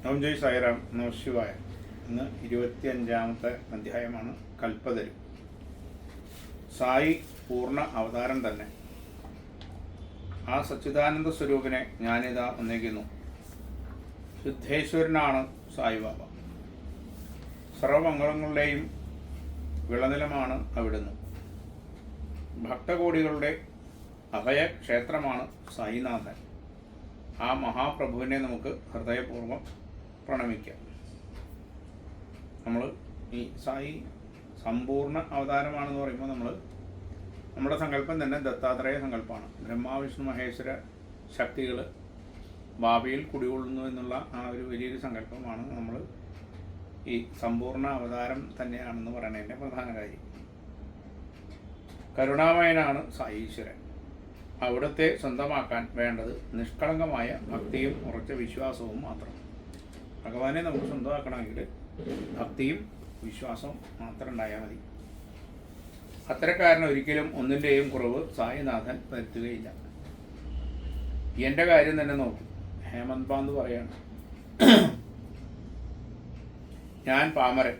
ഓം ജയ് സായിറാം. നമഃശിവായ. ഇന്ന് 25-ാമത്തെ അധ്യായമാണ് കൽപ്പതരു. സായി പൂർണ്ണ അവതാരം തന്നെ. ആ സച്ചിദാനന്ദ സ്വരൂപിനെ ഞാനിതാ വന്നിരിക്കുന്നു. സിദ്ധേശ്വരനാണ് സായിബാബ. സർവമംഗളങ്ങളുടെയും വിളനിലമാണ് അവിടുന്ന്. ഭക്തകോടികളുടെ അഭയക്ഷേത്രമാണ് സായിനാഥൻ. ആ മഹാപ്രഭുവിനെ നമുക്ക് ഹൃദയപൂർവ്വം പ്രണമിക്കാം. നമ്മൾ ഈ സായി സമ്പൂർണ്ണ അവതാരമാണെന്ന് പറയുമ്പോൾ നമ്മുടെ സങ്കല്പം തന്നെ ദത്താത്രേയ സങ്കല്പമാണ്. ബ്രഹ്മാവിഷ്ണു മഹേശ്വര ശക്തികൾ ഭാവിയിൽ കുടികൊള്ളുന്നു എന്നുള്ള ആ ഒരു വലിയൊരു സങ്കല്പമാണ് നമ്മൾ ഈ സമ്പൂർണ്ണ അവതാരം തന്നെയാണെന്ന് പറയുന്നതിൻ്റെ പ്രധാന കാര്യം. കരുണാമയനാണ് സായീശ്വരൻ. അവിടുത്തെ സ്വന്തമാക്കാൻ വേണ്ടത് നിഷ്കളങ്കമായ ഭക്തിയും ഉറച്ച വിശ്വാസവും മാത്രം. ഭഗവാനെ നമുക്ക് സ്വന്തമാക്കണമെങ്കിൽ ഭക്തിയും വിശ്വാസവും മാത്രം ഉണ്ടായാൽ മതി. അത്തരക്കാരന് ഒരിക്കലും ഒന്നിൻ്റെയും കുറവ് സായിനാഥൻ വരുത്തുകയില്ല. എൻ്റെ കാര്യം തന്നെ നോക്കും. ഹേമന്ത് പാന്ത് പറയാണ്, ഞാൻ പാമരൻ,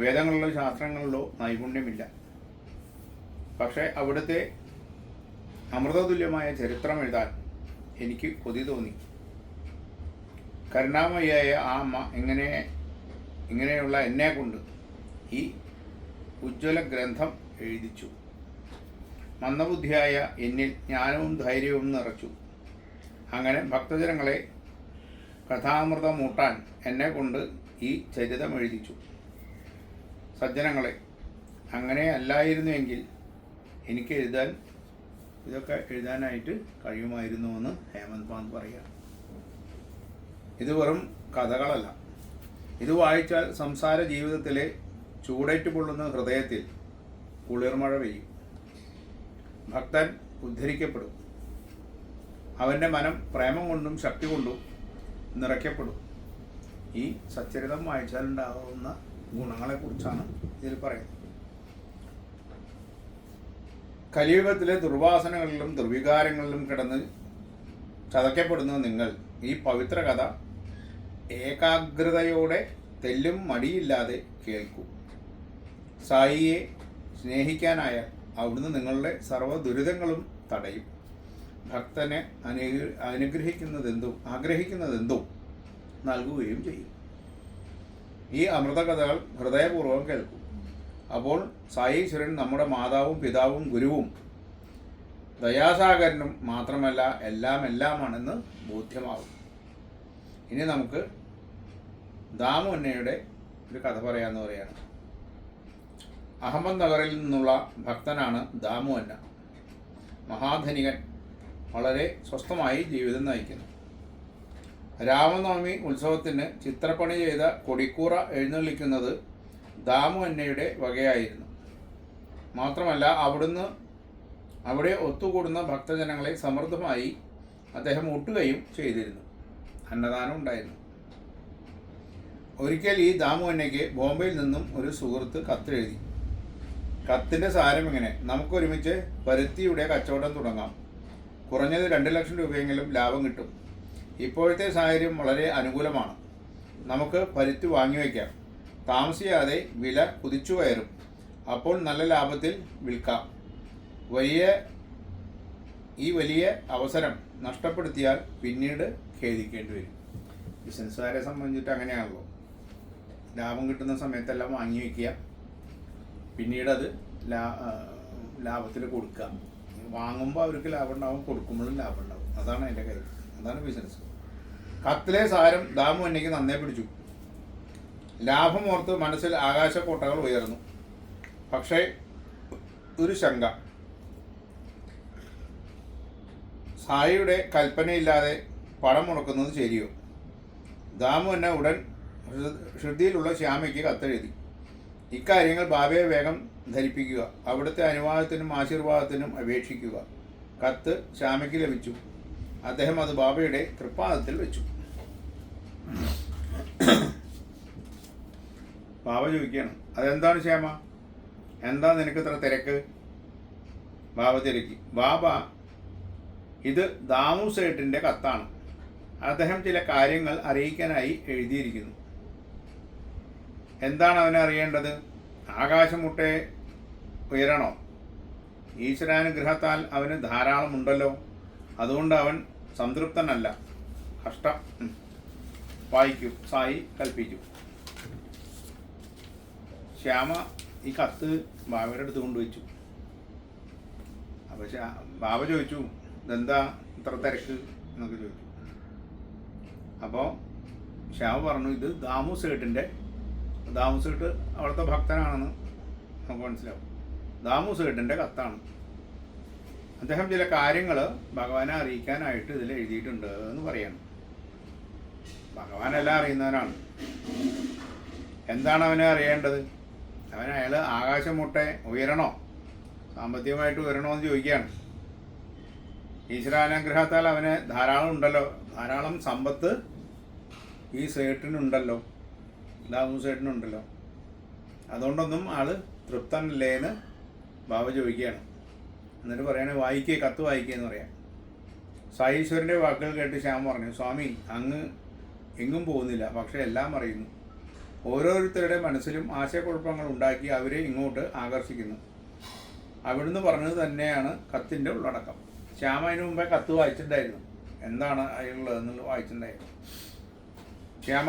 വേദങ്ങളിലോ ശാസ്ത്രങ്ങളിലോ നൈപുണ്യമില്ല. പക്ഷേ അവിടുത്തെ അമൃതതുല്യമായ ചരിത്രം എഴുതാൻ എനിക്ക് കൊതി തോന്നി. കരുണാമയിയായ ആ അമ്മ ഇങ്ങനെയുള്ള എന്നെ കൊണ്ട് ഈ ഉജ്ജ്വല ഗ്രന്ഥം എഴുതിച്ചു. മന്ദബുദ്ധിയായ എന്നിൽ ജ്ഞാനവും ധൈര്യവും നിറച്ചു. അങ്ങനെ ഭക്തജനങ്ങളെ കഥാമൃതം മൂട്ടാൻ എന്നെ കൊണ്ട് ഈ ചരിതം എഴുതിച്ചു. സജ്ജനങ്ങളെ, അങ്ങനെ അല്ലായിരുന്നുവെങ്കിൽ എനിക്ക് ഇതൊക്കെ എഴുതാനായിട്ട് കഴിയുമായിരുന്നുവെന്ന് ഹേമന്ത് പാന്ത് പറയുക. ഇത് വെറും കഥകളല്ല. ഇത് വായിച്ചാൽ സംസാര ജീവിതത്തിലെ ചൂടേറ്റ് പൊള്ളുന്ന ഹൃദയത്തിൽ കുളിർമഴ പെയ്യും. ഭക്തൻ ഉദ്ധരിക്കപ്പെടും. അവൻ്റെ മനം പ്രേമം കൊണ്ടും ശക്തി കൊണ്ടും നിറയ്ക്കപ്പെടും. ഈ സച്ചരിതം വായിച്ചാലുണ്ടാകുന്ന ഗുണങ്ങളെക്കുറിച്ചാണ് ഇതിൽ പറയുന്നത്. കലിയുഗത്തിലെ ദുർവാസനകളിലും ദുർവികാരങ്ങളിലും കിടന്ന് ചതയ്ക്കപ്പെടുന്ന നിങ്ങൾ ഈ പവിത്ര കഥ ഏകാഗ്രതയോടെ തെല്ലും മടിയില്ലാതെ കേൾക്കൂ. സായിയെ സ്നേഹിക്കാനായാൽ അവിടുന്ന് നിങ്ങളുടെ സർവ്വ ദുരിതങ്ങളും തടയും. ഭക്തനെ ആഗ്രഹിക്കുന്നതെന്തും നൽകുകയും ചെയ്യും. ഈ അമൃതകഥകൾ ഹൃദയപൂർവ്വം കേൾക്കൂ. അപ്പോൾ സായീശ്വരൻ നമ്മുടെ മാതാവും പിതാവും ഗുരുവും ദയാസാഗരനും മാത്രമല്ല എല്ലാമാണെന്ന് ബോധ്യമാവും. ഇനി നമുക്ക് ദാമു അന്നയുടെ ഒരു കഥ പറയാമെന്ന് പറയാണ്. അഹമ്മദ് നഗറിൽ നിന്നുള്ള ഭക്തനാണ് ദാമു അന്ന. മഹാധനികൻ, വളരെ സ്വസ്ഥമായി ജീവിതം നയിക്കുന്നു. രാമനവമി ഉത്സവത്തിന് ചിത്രപ്പണി ചെയ്ത കൊടിക്കൂറ എഴുന്നള്ളിക്കുന്നത് ദാമു അന്നയുടെ വകയായിരുന്നു. മാത്രമല്ല അവിടെ ഒത്തുകൂടുന്ന ഭക്തജനങ്ങളെ സമൃദ്ധമായി അദ്ദേഹം ഊട്ടുകയും ചെയ്തിരുന്നു. അന്നദാനം ഉണ്ടായിരുന്നു. ഒരിക്കൽ ഈ ദാമു അന്നയ്ക്ക് ബോംബെയിൽ നിന്നും ഒരു സുഹൃത്ത് കത്തെഴുതി. കത്തിൻ്റെ സാരം ഇങ്ങനെ: നമുക്കൊരുമിച്ച് പരുത്തിയുടെ കച്ചവടം തുടങ്ങാം. കുറഞ്ഞത് 2 ലക്ഷം രൂപയെങ്കിലും ലാഭം കിട്ടും. ഇപ്പോഴത്തെ സാഹചര്യം വളരെ അനുകൂലമാണ്. നമുക്ക് പരുത്തി വാങ്ങിവയ്ക്കാം. താമസിയാതെ വില കുതിച്ചു കയറും. അപ്പോൾ നല്ല ലാഭത്തിൽ വിൽക്കാം. വലിയ അവസരം നഷ്ടപ്പെടുത്തിയാൽ പിന്നീട് ഖേദിക്കേണ്ടി വരും. ബിസിനസ്സുകാരെ സംബന്ധിച്ചിട്ട് അങ്ങനെയാണല്ലോ. ലാഭം കിട്ടുന്ന സമയത്തെല്ലാം വാങ്ങി വയ്ക്കുക, പിന്നീടത് ലാഭത്തിൽ കൊടുക്കുക. വാങ്ങുമ്പോൾ അവർക്ക് ലാഭം ഉണ്ടാവും, കൊടുക്കുമ്പോഴും ലാഭം ഉണ്ടാവും. അതാണ് അതിൻ്റെ കാര്യം. അതാണ് ബിസിനസ്. കത്തിലെ സാരം ദാമു അന്നയ്ക്ക് നന്നേ പിടിച്ചു. ലാഭം ഓർത്ത് മനസ്സിൽ ആകാശക്കോട്ടകൾ ഉയർന്നു. പക്ഷേ ഒരു ശങ്ക. സായിയുടെ കൽപ്പനയില്ലാതെ പണം മുടക്കുന്നത് ശരിയോ? ദാമു അന്ന ഉടൻ ശ്രുതിയിലുള്ള ശ്യാമയ്ക്ക് കത്തെഴുതി. ഇക്കാര്യങ്ങൾ ബാബയെ വേഗം ധരിപ്പിക്കുക. അവിടുത്തെ അനുവാദത്തിനും ആശീർവാദത്തിനും അപേക്ഷിക്കുക. കത്ത് ശ്യാമയ്ക്ക് ലഭിച്ചു. അദ്ദേഹം അത് ബാബയുടെ തൃപ്പാദത്തിൽ വെച്ചു. ബാബ ചോദിക്കുകയാണ്, അതെന്താണ് ശ്യാമ? എന്താ നിനക്ക് ഇത്ര തിരക്ക്? ബാബ തിരക്കി. ബാബ, ഇത് ദാമു സേട്ടിൻ്റെ കത്താണ്. അദ്ദേഹം ചില കാര്യങ്ങൾ അറിയിക്കാനായി എഴുതിയിരിക്കുന്നു. എന്താണ് അവനെ അറിയേണ്ടത്? ആകാശമുട്ടെ ഉയരണോ? ഈശ്വരാനുഗ്രഹത്താൽ അവന് ധാരാളമുണ്ടല്ലോ, അതുകൊണ്ട് അവൻ സംതൃപ്തനല്ല. കഷ്ടം. വായിക്കൂ. സായി കൽപ്പിച്ചു. ശ്യാമ ഈ കത്ത് ബാബയുടെ അടുത്ത് കൊണ്ടുവച്ചു. അപ്പോൾ ബാബ ചോദിച്ചു, ഇതെന്താ ഇത്ര തിരക്ക് എന്നൊക്കെ ചോദിച്ചു. അപ്പോൾ ശ്യാമ പറഞ്ഞു, ഇത് ദാമു സേട്ടിൻ്റെ, ദാമു സേട്ട് അവിടുത്തെ ഭക്തനാണെന്ന് നമുക്ക് മനസ്സിലാവും. ദാമു സേട്ടിൻ്റെ കത്താണ്. അദ്ദേഹം ചില കാര്യങ്ങൾ ഭഗവാനെ അറിയിക്കാനായിട്ട് ഇതിൽ എഴുതിയിട്ടുണ്ട് എന്ന് പറയണം. ഭഗവാനെല്ലാം അറിയുന്നവനാണ്. എന്താണ് അവനെ അറിയേണ്ടത്? അയാൾ ആകാശം മുട്ടെ ഉയരണോ, സാമ്പത്തികമായിട്ട് ഉയരണോ എന്ന് ചോദിക്കുകയാണ്. ഈശ്വരാനുഗ്രഹത്താൽ അവന് ധാരാളം ഉണ്ടല്ലോ, ധാരാളം സമ്പത്ത് ഈ സേട്ടിനുണ്ടല്ലോ, ദാമു സേട്ടിനുണ്ടല്ലോ, അതുകൊണ്ടൊന്നും ആൾ തൃപ്തനല്ലേന്ന് ബാബ ചോദിക്കുകയാണ്. എന്നിട്ട് പറയണേ, വായിക്കേ, കത്ത് വായിക്കുക എന്ന് പറയാം. സായീശ്വരൻ്റെ വാക്കുകൾ കേട്ട് ശ്യാം പറഞ്ഞു, സ്വാമി, അങ്ങ് എങ്ങും പോകുന്നില്ല, പക്ഷേ എല്ലാം അറിയുന്നു. ഓരോരുത്തരുടെ മനസ്സിലും ആശയക്കുഴപ്പങ്ങൾ ഉണ്ടാക്കി അവരെ ഇങ്ങോട്ട് ആകർഷിക്കുന്നു. അവിടുന്ന് പറഞ്ഞത് തന്നെയാണ് കത്തിൻ്റെ ഉള്ളടക്കം. ശ്യാമ അതിന് മുമ്പേ കത്ത് വായിച്ചിട്ടുണ്ടായിരുന്നു. എന്താണ് അതിലുള്ളതെന്നുള്ളത് വായിച്ചിട്ടുണ്ടായിരുന്നു. ശ്യാമ,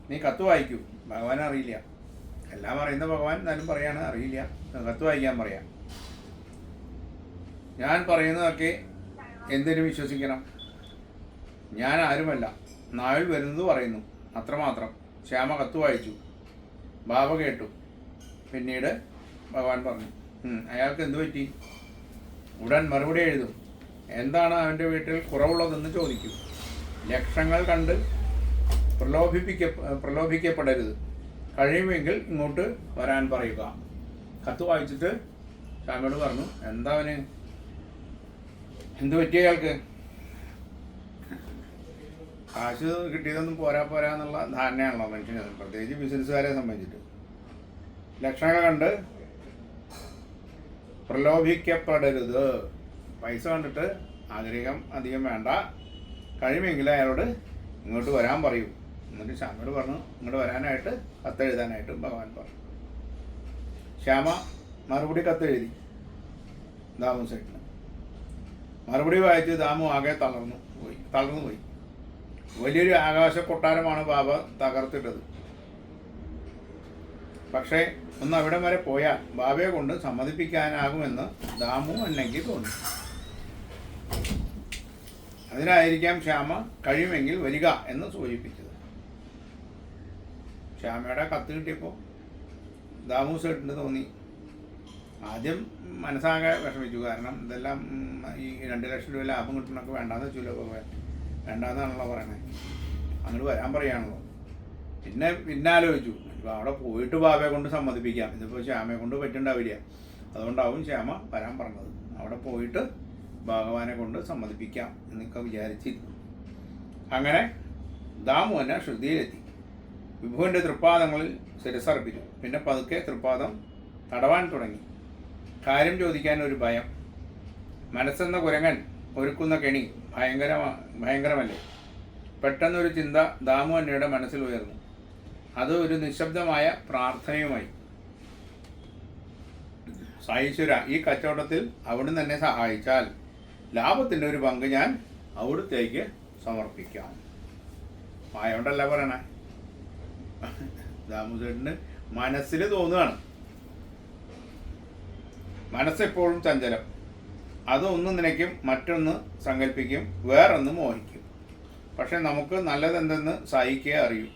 നീ കത്ത് വായിക്കൂ. ഭഗവാൻ അറിയില്ല, എല്ലാം അറിയുന്ന ഭഗവാൻ എന്നാലും പറയാണ് അറിയില്ല, കത്ത് വായിക്കാൻ പറയാം. ഞാൻ പറയുന്നതൊക്കെ എന്തിനു വിശ്വസിക്കണം? ഞാൻ ആരുമല്ല, നാവിൽ വരുന്നത് പറയുന്നു, അത്രമാത്രം. ശ്യാമ കത്ത് വായിച്ചു. ബാബ കേട്ടു. പിന്നീട് ഭഗവാൻ പറഞ്ഞു, അയാൾക്ക് എന്തു പറ്റി? ഉടൻ മറുപടി എഴുതും. എന്താണ് അവൻ്റെ വീട്ടിൽ കുറവുള്ളതെന്ന് ചോദിക്കും. ലക്ഷങ്ങൾ കണ്ട് പ്രലോഭിക്കപ്പെടരുത്. കഴിയുമെങ്കിൽ ഇങ്ങോട്ട് വരാൻ പറയുക. കത്ത് വായിച്ചിട്ട് ശ്യാമയോട് പറഞ്ഞു, എന്താ അവന് എന്തു പറ്റിയ അയാൾക്ക്? കാശ് കിട്ടിയതൊന്നും പോരാ എന്നുള്ള ധാരണയാണല്ലോ മനുഷ്യന്, പ്രത്യേകിച്ച് ബിസിനസ്സുകാരെ സംബന്ധിച്ചിട്ട്. ലക്ഷണങ്ങൾ കണ്ട് പ്രലോഭിക്കപ്പെടരുത്. പൈസ കണ്ടിട്ട് ആഗ്രഹം അധികം വേണ്ട. കഴിയുമെങ്കിൽ അയാളോട് ഇങ്ങോട്ട് വരാൻ പറയൂ. എന്നിട്ട് ശ്യാമയോട് പറഞ്ഞു ഇങ്ങോട്ട് വരാനായിട്ട് കത്തെഴുതാനായിട്ട് ഭഗവാൻ പറഞ്ഞു. ശ്യാമ മറുപടി കത്തെഴുതി ദാമു സേട്ടിന്. മറുപടി വായിച്ച് ദാമു ആകെ തളർന്നു പോയി. വലിയൊരു ആകാശ കൊട്ടാരമാണ് ബാബ തകർത്തിട്ടത്. പക്ഷേ ഒന്ന് അവിടം വരെ പോയാൽ ബാബയെ കൊണ്ട് സമ്മതിപ്പിക്കാനാകുമെന്ന് ദാമു അന്നെങ്കിൽ തോന്നി. അതിനായിരിക്കാം ശ്യാമ കഴിയുമെങ്കിൽ വരിക എന്ന് സൂചിപ്പിച്ചത്. ശ്യാമയുടെ കത്ത് കിട്ടിയപ്പോൾ ദാമു സേട്ടിന് തോന്നി. ആദ്യം മനസ്സാകെ വിഷമിച്ചു. കാരണം ഇതെല്ലാം ഈ 2 ലക്ഷം രൂപ ലാഭം കിട്ടണമൊക്കെ വേണ്ടാന്ന് വെച്ചല്ലോ ഭഗവാൻ. വേണ്ടാന്നാണല്ലോ പറയണേ. അങ്ങോട്ട് വരാൻ പറയാണല്ലോ. പിന്നെ ആലോചിച്ചു, ഇപ്പോൾ അവിടെ പോയിട്ട് ബാബയെ കൊണ്ട് സമ്മതിപ്പിക്കാം. ഇതിപ്പോൾ ശ്യാമയെ കൊണ്ട് പറ്റുണ്ടാവില്ല. അതുകൊണ്ടാവും ശ്യാമ വരാൻ പറഞ്ഞത്. അവിടെ പോയിട്ട് ഭഗവാനെ കൊണ്ട് സമ്മതിപ്പിക്കാം എന്നൊക്കെ വിചാരിച്ചിരുന്നു. അങ്ങനെ ദാമു തന്നെ ശ്രുതിയിലെത്തി. വിഭുവിൻ്റെ തൃപ്പാദങ്ങളിൽ ശിരസർപ്പിച്ചു. പിന്നെ പതുക്കെ തൃപ്പാദം തടവാൻ തുടങ്ങി. കാര്യം ചോദിക്കാൻ ഒരു ഭയം. മനസ്സെന്ന കുരങ്ങൻ ഒരുക്കുന്ന കെണി ഭയങ്കരമല്ലേ? പെട്ടെന്നൊരു ചിന്ത ദാമു അന്നയുടെ മനസ്സിൽ ഉയർന്നു. അത് ഒരു നിശബ്ദമായ പ്രാർത്ഥനയുമായി. സായീശ്വര, ഈ കച്ചവടത്തിൽ അവിടുന്ന് എന്നെ സഹായിച്ചാൽ ലാഭത്തിൻ്റെ ഒരു പങ്ക് ഞാൻ അവിടുത്തേക്ക് സമർപ്പിക്കാം. മായോണ്ടല്ല പറയണേ, ദാമു ചേട്ടന് മനസ്സിൽ തോന്നുകയാണ്. മനസ്സെപ്പോഴും ചഞ്ചലം. അതൊന്ന് നനയ്ക്കും, മറ്റൊന്ന് സങ്കല്പിക്കും, വേറൊന്ന് മോഹിക്കും. പക്ഷെ നമുക്ക് നല്ലതെന്തെന്ന് സായിക്കേ അറിയൂ.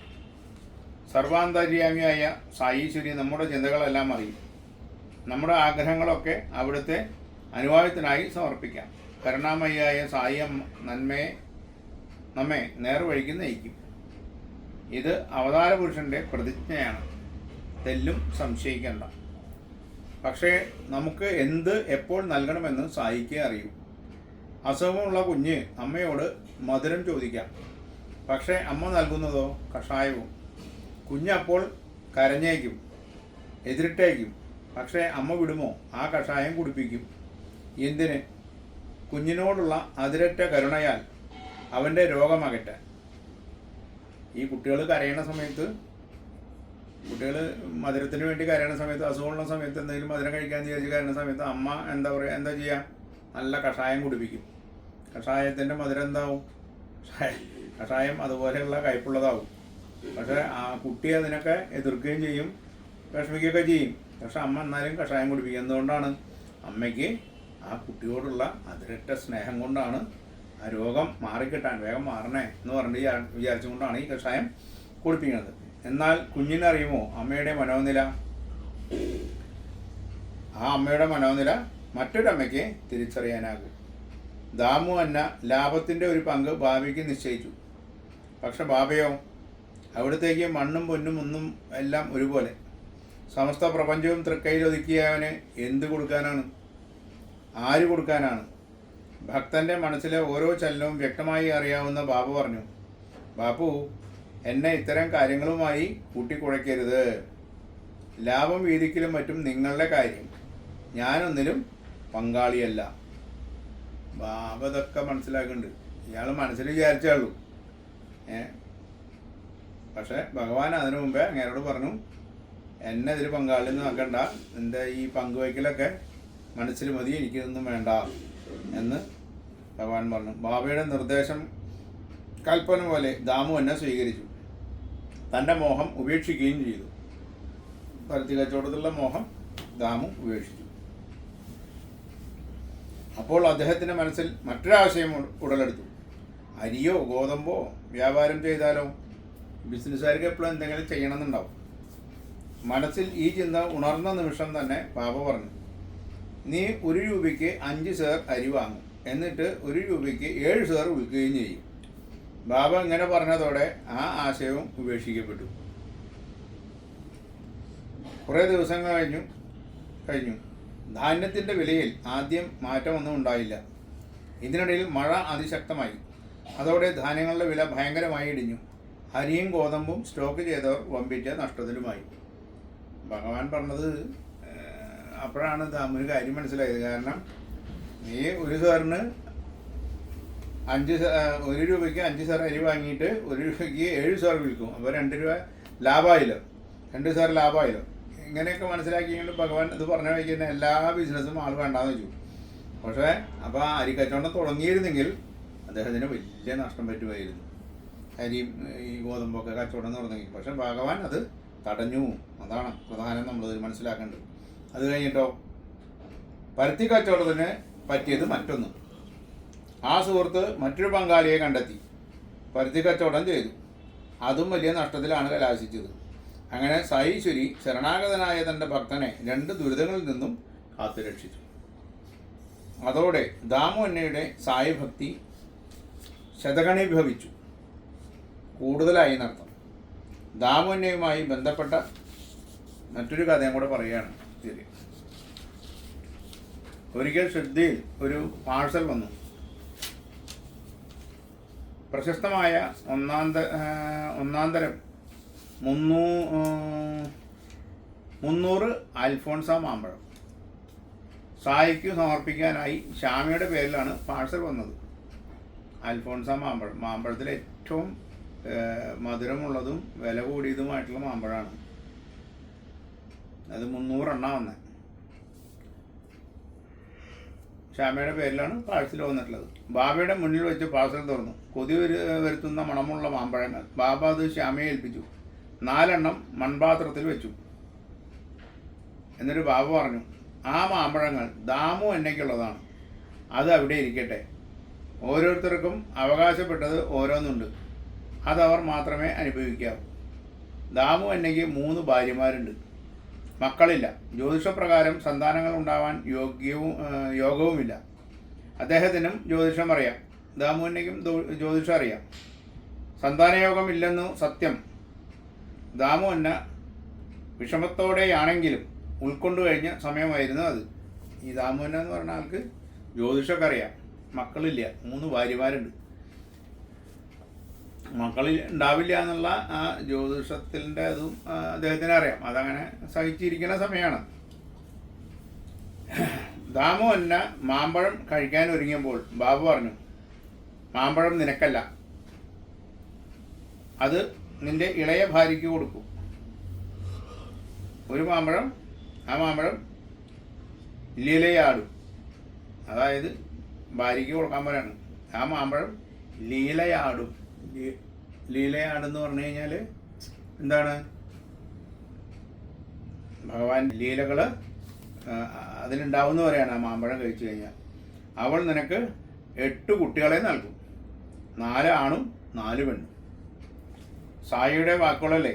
സർവാന്തര്യാമിയായ സായീശ്വരി നമ്മുടെ ചിന്തകളെല്ലാം അറിയും. നമ്മുടെ ആഗ്രഹങ്ങളൊക്കെ അവിടുത്തെ അനുവാദത്തിനായി സമർപ്പിക്കാം. കരുണാമയിയായ സായി നമ്മെ നേർവഴിക്ക് നയിക്കും. ഇത് അവതാര പുരുഷൻ്റെ പ്രതിജ്ഞയാണ്. തെല്ലും സംശയിക്കേണ്ട. പക്ഷേ നമുക്ക് എന്ത് എപ്പോൾ നൽകണമെന്ന് സായിക്കേ അറിയൂ. അസുഖമുള്ള കുഞ്ഞ് അമ്മയോട് മധുരം ചോദിക്കാം. പക്ഷേ അമ്മ നൽകുന്നതോ കഷായവും. കുഞ്ഞപ്പോൾ കരഞ്ഞേക്കും, എതിരിട്ടേക്കും. പക്ഷേ അമ്മ വിടുമോ? ആ കഷായം കുടിപ്പിക്കും. എന്തിന്? കുഞ്ഞിനോടുള്ള അതിരറ്റ കരുണയാൽ അവൻ്റെ രോഗം അകറ്റാൻ. ഈ കുട്ടികൾ കരയണ സമയത്ത്, കുട്ടികൾ മധുരത്തിന് വേണ്ടി കരയണ സമയത്ത്, അസുഖമുള്ള സമയത്ത്, എന്തെങ്കിലും മധുരം കഴിക്കാൻ വിചാരിച്ച് കരയണ സമയത്ത് അമ്മ എന്താ ചെയ്യുക, നല്ല കഷായം കുടിപ്പിക്കും. കഷായത്തിൻ്റെ മധുരം എന്താവും? കഷായം അതുപോലെയുള്ള കയ്പുള്ളതാവും. പക്ഷേ ആ കുട്ടി അതിനൊക്കെ എതിർക്കുകയും ചെയ്യും, വിഷമിക്കുകയൊക്കെ ചെയ്യും. പക്ഷെ അമ്മ എന്നാലും കഷായം കുടിപ്പിക്കും. എന്തുകൊണ്ടാണ്? അമ്മയ്ക്ക് ആ കുട്ടിയോടുള്ള അതിരറ്റ സ്നേഹം കൊണ്ടാണ് ആ രോഗം മാറിക്കിട്ടാൻ, വേഗം മാറണേ എന്ന് പറഞ്ഞിട്ട് വിചാരിച്ചുകൊണ്ടാണ് ഈ കഷായം കുടിപ്പിക്കുന്നത്. എന്നാൽ കുഞ്ഞിനറിയുമോ അമ്മയുടെ മനോനില? ആ അമ്മയുടെ മനോനില മറ്റൊരമ്മയ്ക്ക് തിരിച്ചറിയാനാകും. ദാമു അന്ന ലാഭത്തിൻ്റെ ഒരു പങ്ക് ബാബയ്ക്ക് നിശ്ചയിച്ചു. പക്ഷെ ബാബയോ? അവിടത്തേക്ക് മണ്ണും പൊന്നും ഒന്നും എല്ലാം ഒരുപോലെ. സമസ്ത പ്രപഞ്ചവും തൃക്കൈയിലൊതുക്കിയവന് എന്ത് കൊടുക്കാനാണ്? ആര് കൊടുക്കാനാണ്? ഭക്തൻ്റെ മനസ്സിലെ ഓരോ ചലനവും വ്യക്തമായി അറിയാവുന്ന ബാബു പറഞ്ഞു, ബാപ്പു, എന്നെ ഇത്തരം കാര്യങ്ങളുമായി കൂട്ടിക്കുഴയ്ക്കരുത്. ലാഭം വീതിക്കലും മറ്റും നിങ്ങളുടെ കാര്യം, ഞാനൊന്നിലും പങ്കാളിയല്ല. ബാബ ഇതൊക്കെ മനസ്സിലാക്കുന്നുണ്ട്. ഇയാൾ മനസ്സിൽ വിചാരിച്ചുള്ളൂ. പക്ഷെ ഭഗവാൻ അതിനു മുമ്പേ അങ്ങേരോട് പറഞ്ഞു, എന്നെ ഇതിൽ പങ്കാളിന്ന് നോക്കണ്ട, എൻ്റെ ഈ പങ്കുവയ്ക്കലൊക്കെ മനസ്സിൽ മതി, എനിക്കിതൊന്നും വേണ്ട എന്ന് ഭഗവാൻ പറഞ്ഞു. ബാബയുടെ നിർദ്ദേശം കൽപ്പന പോലെ ദാമു എന്നെ സ്വീകരിച്ചു. തൻ്റെ മോഹം ഉപേക്ഷിക്കുകയും ചെയ്തു. പരുത്തി കച്ചവടത്തിലുള്ള മോഹം ദാമു ഉപേക്ഷിച്ചു. അപ്പോൾ അദ്ദേഹത്തിൻ്റെ മനസ്സിൽ മറ്റൊരാശയം ഉടലെടുത്തു. അരിയോ ഗോതമ്പോ വ്യാപാരം ചെയ്താലോ? ബിസിനസ്സുകാർക്ക് എപ്പോഴും എന്തെങ്കിലും ചെയ്യണമെന്നുണ്ടാവും. മനസ്സിൽ ഈ ചിന്ത ഉണർന്ന നിമിഷം തന്നെ ബാബ പറഞ്ഞു, നീ 1 രൂപയ്ക്ക് 5 സേർ അരി വാങ്ങും, എന്നിട്ട് 1 രൂപയ്ക്ക് 7 സേർ വിൽക്കുകയും ചെയ്യും. ബാബ ഇങ്ങനെ പറഞ്ഞതോടെ ആ ആശയവും ഉപേക്ഷിക്കപ്പെട്ടു. കുറേ ദിവസങ്ങൾ കഴിഞ്ഞു. ധാന്യത്തിൻ്റെ വിലയിൽ ആദ്യം മാറ്റമൊന്നും ഉണ്ടായില്ല. ഇതിനിടയിൽ മഴ അതിശക്തമായി. അതോടെ ധാന്യങ്ങളുടെ വില ഭയങ്കരമായി ഇടിഞ്ഞു. അരിയും ഗോതമ്പും സ്റ്റോക്ക് ചെയ്തവർ വമ്പിച്ച നഷ്ടത്തിലുമായി. ഭഗവാൻ പറഞ്ഞത് അപ്പോഴാണ് ദാമുവിന് കാര്യം മനസ്സിലായത്. കാരണം ഈ 1 സേറിന് 1 രൂപയ്ക്ക് 5 സേർ അരി വാങ്ങിയിട്ട് 1 രൂപയ്ക്ക് 7 സേർ വിൽക്കും. അപ്പോൾ 2 രൂപ ലാഭമായില്ലോ, 2 സേർ ലാഭമായില്ലോ. ഇങ്ങനെയൊക്കെ മനസ്സിലാക്കിയെങ്കിലും ഭഗവാൻ ഇത് പറഞ്ഞ വയ്ക്കുന്ന എല്ലാ ബിസിനസ്സും ആൾ വേണ്ടാന്ന് വെച്ചു. പക്ഷേ അപ്പോൾ അരി കച്ചവടം തുടങ്ങിയിരുന്നെങ്കിൽ അദ്ദേഹത്തിന് വലിയ നഷ്ടം പറ്റുമായിരുന്നു, അരിയും ഈ ഗോതമ്പൊക്കെ കച്ചവടം തുടങ്ങി. പക്ഷെ ഭഗവാൻ അത് തടഞ്ഞു. അതാണ് പ്രധാനം നമ്മളിത് മനസ്സിലാക്കേണ്ടത്. അത് കഴിഞ്ഞിട്ടോ പരുത്തി കച്ചവടത്തിന് പറ്റിയത് മറ്റൊന്ന്. ആ സുഹൃത്ത് മറ്റൊരു പങ്കാളിയെ കണ്ടെത്തി പരുത്തി കച്ചവടം ചെയ്തു. അതും വലിയ നഷ്ടത്തിലാണ് കലാശിച്ചത്. അങ്ങനെ സായീശ്വരി ശരണാഗതനായ തൻ്റെ ഭക്തനെ 2 ദുരിതങ്ങളിൽ നിന്നും കാത്തുരക്ഷിച്ചു. അതോടെ ദാമു അന്നയുടെ സായി ഭക്തി ശതഗണീഭവിച്ചു, കൂടുതലായി നടത്തും. ദാമു അന്നയുമായി ബന്ധപ്പെട്ട മറ്റൊരു കഥയും കൂടെ പറയുകയാണ്. ശരി, ഒരിക്കൽ ശ്രദ്ധയിൽ ഒരു പാഴ്സൽ വന്നു. പ്രശസ്തമായ ഒന്നാന്തരം 300 അൽഫോൺസ മാമ്പഴം സായിക്ക് സമർപ്പിക്കാനായി ശ്യാമയുടെ പേരിലാണ് പാഴ്സൽ വന്നത്. അൽഫോൺസ മാമ്പഴത്തിൽ ഏറ്റവും മധുരമുള്ളതും വില കൂടിയതുമായിട്ടുള്ള മാമ്പഴമാണ്. അത് 300 എണ്ണം വന്നത്. ശ്യാമയുടെ പേരിലാണ് പാഴ്സൽ വന്നിട്ടുള്ളത്. ബാബയുടെ മുന്നിൽ വെച്ച് പാഴ്സൽ തുറന്നു. കൊതി വരുത്തുന്ന മണമുള്ള മാമ്പഴങ്ങൾ. ബാബ അത് ശ്യാമയെ ഏൽപ്പിച്ചു. 4 എണ്ണം മൺപാത്രത്തിൽ വെച്ചു. എന്നിട്ട് ബാബ പറഞ്ഞു, ആ മാമ്പഴങ്ങൾ ദാമു എന്നയ്ക്കുള്ളതാണ്, അത് അവിടെ ഇരിക്കട്ടെ. ഓരോരുത്തർക്കും അവകാശപ്പെട്ടത് ഓരോന്നുണ്ട്, അതവർ മാത്രമേ അനുഭവിക്കാവൂ. ദാമു എന്നയ്ക്ക് 3 ഭാര്യമാരുണ്ട്, മക്കളില്ല. ജ്യോതിഷപ്രകാരം സന്താനങ്ങൾ ഉണ്ടാവാൻ യോഗവുമില്ല. അദ്ദേഹത്തിനും ജ്യോതിഷം അറിയാം, ദാമു എന്നയ്ക്കും ജ്യോതിഷം അറിയാം. സന്താനയോഗമില്ലെന്നു സത്യം. ദാമു അന്ന വിഷമത്തോടെയാണെങ്കിലും ഉൾക്കൊണ്ടു കഴിഞ്ഞ സമയമായിരുന്നു അത്. ഈ ദാമു അന്ന എന്ന് പറഞ്ഞ ആൾക്ക് ജ്യോതിഷമൊക്കെ അറിയാം, മക്കളില്ല, 3 ഭാര്യമാരുണ്ട്. മക്കളിൽ ഉണ്ടാവില്ല എന്നുള്ള ആ ജ്യോതിഷത്തിൻ്റെ അതും അദ്ദേഹത്തിന് അറിയാം. അതങ്ങനെ സഹിച്ചിരിക്കുന്ന സമയമാണ്. ദാമു അന്ന മാമ്പഴം കഴിക്കാൻ ഒരുങ്ങിയപ്പോൾ ബാബു പറഞ്ഞു, മാമ്പഴം നിനക്കല്ല, അത് നിന്റെ ഇളയ ഭാര്യയ്ക്ക് കൊടുക്കും. ഒരു മാമ്പഴം, ആ മാമ്പഴം ലീലയാടും, അതായത് ഭാര്യയ്ക്ക് കൊടുക്കാൻ പറയാണ്. ആ മാമ്പഴം ലീലയാടും. ലീലയാടെന്ന് പറഞ്ഞു കഴിഞ്ഞാൽ എന്താണ്? ഭഗവാൻ ലീലകൾ അതിലുണ്ടാവുമെന്ന് പറയാണ്. ആ മാമ്പഴം കഴിച്ചു കഴിഞ്ഞാൽ അവൾ നിനക്ക് 8 കുട്ടികളെ നൽകും, 4 ആണും 4 പെണ്ണും. സായിയുടെ വാക്കുകളല്ലേ.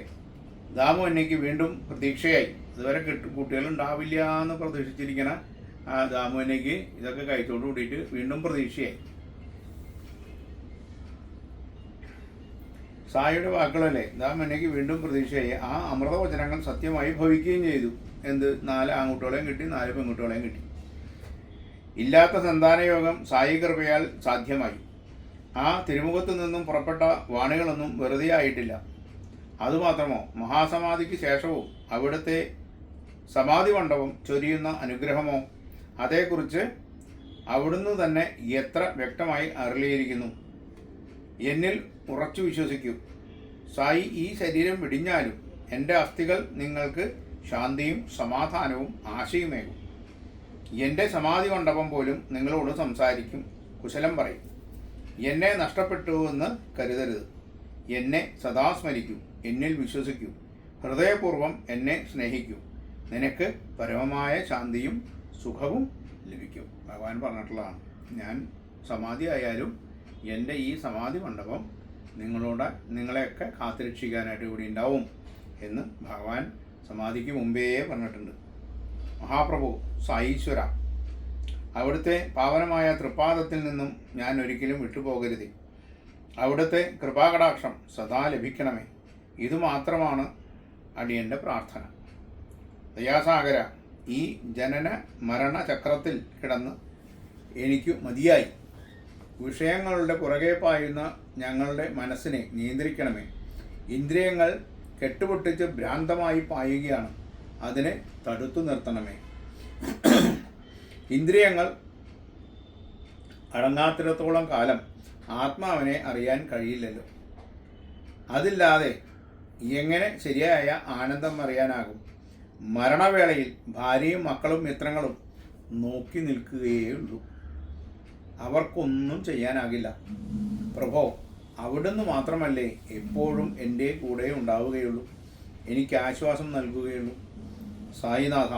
ദാമു എന്നയ്ക്ക് വീണ്ടും പ്രതീക്ഷയായി. ഇതുവരെ കുട്ടികളുണ്ടാവില്ല എന്ന് പ്രതീക്ഷിച്ചിരിക്കണ ആ ദാമു എന്നയ്ക്ക് ഇതൊക്കെ കഴിച്ചോണ്ട് കൂടിയിട്ട് വീണ്ടും പ്രതീക്ഷയായി. സായിയുടെ വാക്കുകളല്ലേ. ദാമു എന്നയ്ക്ക് വീണ്ടും പ്രതീക്ഷയായി. ആ അമൃതവചനങ്ങൾ സത്യമായി ഭവിക്കുകയും ചെയ്തു. എന്ത്? 4 ആൺകുട്ടികളെയും കിട്ടി, 4 പെൺകുട്ടികളെയും കിട്ടി. ഇല്ലാത്ത സന്താനയോഗം സായി കൃപയാൽ സാധ്യമായി. ആ തിരുമുഖത്തു നിന്നും പുറപ്പെട്ട വാണികളൊന്നും വെറുതെ ആയിട്ടില്ല. അതുമാത്രമോ, മഹാസമാധിക്ക് ശേഷവും അവിടുത്തെ സമാധി മണ്ഡപം ചൊരിയുന്ന അനുഗ്രഹമോ, അതേക്കുറിച്ച് അവിടുന്ന് തന്നെ എത്ര വ്യക്തമായി അരുളിയിരിക്കുന്നു. എന്നിൽ ഉറച്ചു വിശ്വസിക്കൂ. സായി ഈ ശരീരം വെടിഞ്ഞാലും എൻ്റെ അസ്ഥികൾ നിങ്ങൾക്ക് ശാന്തിയും സമാധാനവും ആശയുമേകും. എൻ്റെ സമാധി മണ്ഡപം പോലും നിങ്ങളോട് സംസാരിക്കും, കുശലം പറയും. എന്നെ നഷ്ടപ്പെട്ടുവെന്ന് കരുതരുത്. എന്നെ സദാ സ്മരിക്കൂ, എന്നിൽ വിശ്വസിക്കൂ, ഹൃദയപൂർവ്വം എന്നെ സ്നേഹിക്കൂ. നിനക്ക് പരമമായ ശാന്തിയും സുഖവും ലഭിക്കും. ഭഗവാൻ പറഞ്ഞിട്ടുള്ളതാണ്. ഞാൻ സമാധി ആയാലും എൻ്റെ ഈ സമാധി മണ്ഡപം നിങ്ങളെയൊക്കെ കാത്തുരക്ഷിക്കാനായിട്ട് ഇവിടെ ഉണ്ടാവും എന്ന് ഭഗവാൻ സമാധിക്ക് മുമ്പേ പറഞ്ഞിട്ടുണ്ട്. മഹാപ്രഭു സായീശ്വര, അവിടുത്തെ പാവനമായ തൃപ്പാദത്തിൽ നിന്നും ഞാൻ ഒരിക്കലും വിട്ടുപോകരുത്. അവിടുത്തെ കൃപാകടാക്ഷം സദാ ലഭിക്കണമേ. ഇതുമാത്രമാണ് അടിയൻ്റെ പ്രാർത്ഥന. ദയാസാഗര, ഈ ജനന മരണ ചക്രത്തിൽ കിടന്ന് എനിക്ക് മതിയായി. വിഷയങ്ങളുടെ പുറകെ പായുന്ന ഞങ്ങളുടെ മനസ്സിനെ നിയന്ത്രിക്കണമേ. ഇന്ദ്രിയങ്ങൾ കെട്ടുപൊട്ടിച്ച് ഭ്രാന്തമായി പായുകയാണ്, അതിനെ തടുത്തു നിർത്തണമേ. ഇന്ദ്രിയങ്ങൾ അടങ്ങാത്തിടത്തോളം കാലം ആത്മാവിനെ അറിയാൻ കഴിയില്ലല്ലോ. അതില്ലാതെ എങ്ങനെ ശരിയായ ആനന്ദം അറിയാനാകും? മരണവേളയിൽ ഭാര്യയും മക്കളും മിത്രങ്ങളും നോക്കി നിൽക്കുകയുള്ളൂ. അവർക്കൊന്നും ചെയ്യാനാകില്ല. പ്രഭോ, അവിടുന്ന് മാത്രമല്ലേ എപ്പോഴും എൻ്റെ കൂടെ ഉണ്ടാവുകയുള്ളൂ, എനിക്ക് ആശ്വാസം നൽകുകയുള്ളൂ. സായിനാഥ,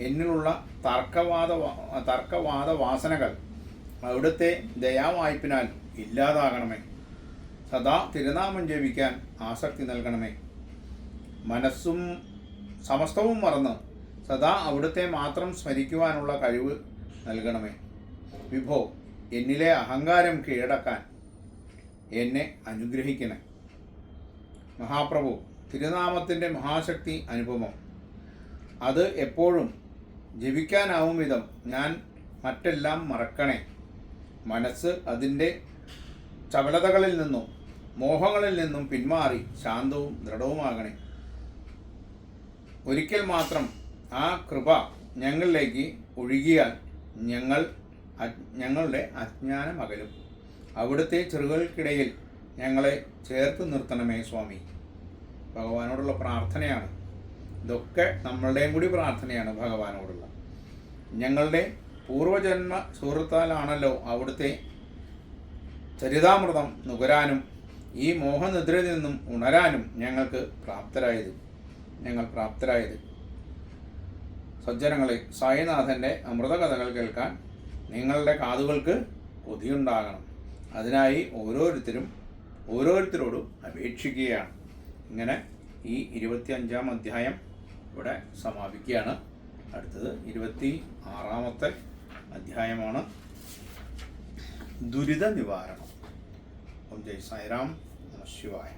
എന്നിലുള്ള തർക്കവാദ വാസനകൾ അവിടുത്തെ ദയാവായ്പിനാൽ ഇല്ലാതാകണമേ. സദാ തിരുനാമം ജപിക്കാൻ ആസക്തി നൽകണമേ. മനസ്സും സമസ്തവും മറന്ന് സദാ അവിടുത്തെ മാത്രം സ്മരിക്കുവാനുള്ള കഴിവ് നൽകണമേ. വിഭോ, എന്നിലെ അഹങ്കാരം കീഴടക്കാൻ എന്നെ അനുഗ്രഹിക്കണേ. മഹാപ്രഭു, തിരുനാമത്തിൻ്റെ മഹാശക്തി അനുപമം. അത് എപ്പോഴും ജപിക്കാനാവും വിധം ഞാൻ മറ്റെല്ലാം മറക്കണേ. മനസ്സ് അതിൻ്റെ ചപലതകളിൽ നിന്നും മോഹങ്ങളിൽ നിന്നും പിന്മാറി ശാന്തവും ദൃഢവുമാകണേ. ഒരിക്കൽ മാത്രം ആ കൃപ ഞങ്ങളിലേക്ക് ഒഴുകിയാൽ ഞങ്ങളുടെ അജ്ഞാനം അകലും. അവിടുത്തെ ചെറുകൾക്കിടയിൽ ഞങ്ങളെ ചേർത്ത് നിർത്തണമേ സ്വാമി. ഭഗവാനോടുള്ള പ്രാർത്ഥനയാണ്. ഇതൊക്കെ നമ്മളുടെയും കൂടി പ്രാർത്ഥനയാണ് ഭഗവാനോടുള്ള. ഞങ്ങളുടെ പൂർവജന്മ സുഹൃത്താലാണല്ലോ അവിടുത്തെ ചരിതാമൃതം നുകരാനും ഈ മോഹനിദ്രയിൽ നിന്നും ഉണരാനും ഞങ്ങൾ പ്രാപ്തരായത്. സജ്ജനങ്ങളെ, സായിനാഥൻ്റെ അമൃതകഥകൾ കേൾക്കാൻ നിങ്ങളുടെ കാതുകൾക്ക് കൊതിയുണ്ടാകണം. അതിനായി ഓരോരുത്തരോടും അപേക്ഷിക്കുകയാണ്. ഇങ്ങനെ ഈ 25-ാം അധ്യായം ഇവിടെ സമാപിക്കുകയാണ്. അടുത്തത് 26-ാമത്തെ അധ്യായമാണ്, ദുരിത നിവാരണം. ഓം ജയ് സായിറാം, നമഃ ശിവായ.